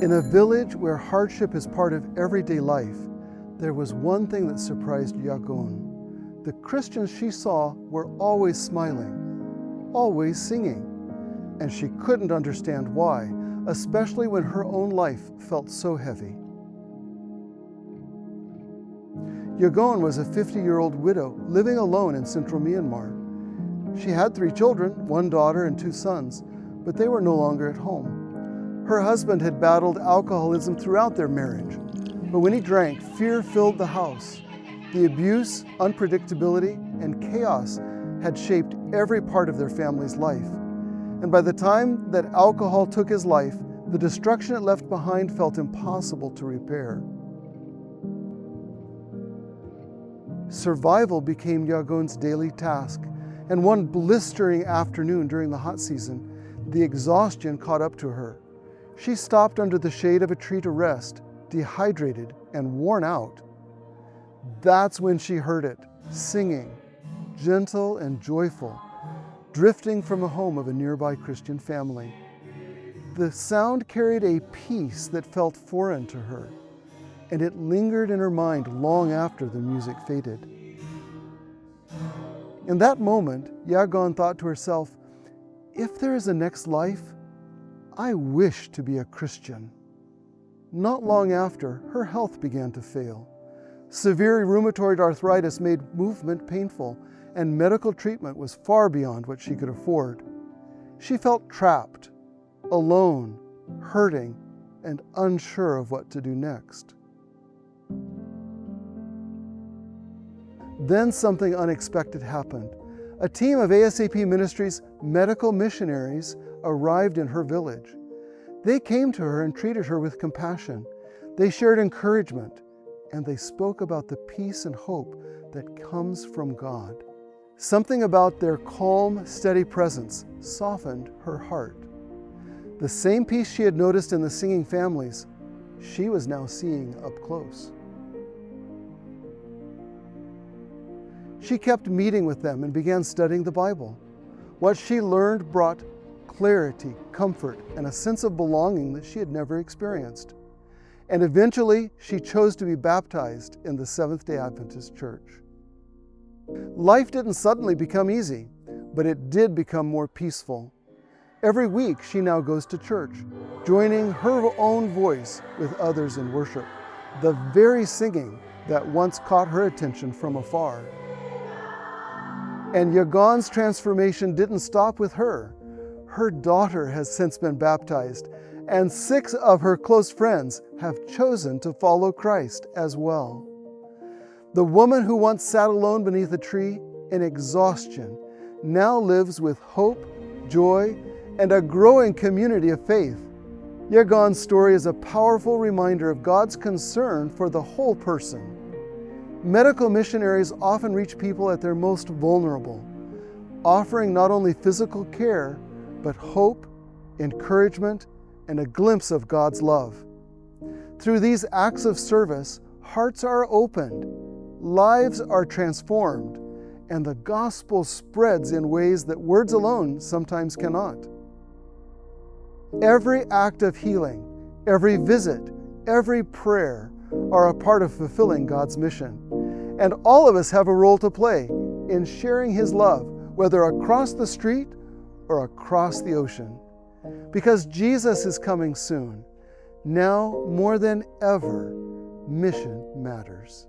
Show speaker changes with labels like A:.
A: In a village where hardship is part of everyday life, there was one thing that surprised Yagon. The Christians she saw were always smiling, always singing, and she couldn't understand why, especially when her own life felt so heavy. Yagon was a 50-year-old widow living alone in central Myanmar. She had 3 children, 1 daughter and 2 sons, but they were no longer at home. Her husband had battled alcoholism throughout their marriage, but when he drank, fear filled the house. The abuse, unpredictability, and chaos had shaped every part of their family's life. And by the time that alcohol took his life, the destruction it left behind felt impossible to repair. Survival became Yagon's daily task, and one blistering afternoon during the hot season, the exhaustion caught up to her. She stopped under the shade of a tree to rest, dehydrated and worn out. That's when she heard it, singing, gentle and joyful, drifting from the home of a nearby Christian family. The sound carried a peace that felt foreign to her, and it lingered in her mind long after the music faded. In that moment, Yagon thought to herself, if there is a next life, I wish to be a Christian. Not long after, her health began to fail. Severe rheumatoid arthritis made movement painful, and medical treatment was far beyond what she could afford. She felt trapped, alone, hurting, and unsure of what to do next. Then something unexpected happened. A team of ASAP Ministries medical missionaries arrived in her village. They came to her and treated her with compassion. They shared encouragement, and they spoke about the peace and hope that comes from God. Something about their calm, steady presence softened her heart. The same peace she had noticed in the singing families, she was now seeing up close. She kept meeting with them and began studying the Bible. What she learned brought clarity, comfort, and a sense of belonging that she had never experienced. And eventually, she chose to be baptized in the Seventh-day Adventist Church. Life didn't suddenly become easy, but it did become more peaceful. Every week, she now goes to church, joining her own voice with others in worship, the very singing that once caught her attention from afar. And Yagon's transformation didn't stop with her. Her daughter has since been baptized, and 6 of her close friends have chosen to follow Christ as well. The woman who once sat alone beneath a tree in exhaustion now lives with hope, joy, and a growing community of faith. Yagon's story is a powerful reminder of God's concern for the whole person. Medical missionaries often reach people at their most vulnerable, offering not only physical care, but hope, encouragement, and a glimpse of God's love. Through these acts of service, hearts are opened, lives are transformed, and the gospel spreads in ways that words alone sometimes cannot. Every act of healing, every visit, every prayer are a part of fulfilling God's mission. And all of us have a role to play in sharing His love, whether across the street or across the ocean. Because Jesus is coming soon. Now more than ever, mission matters.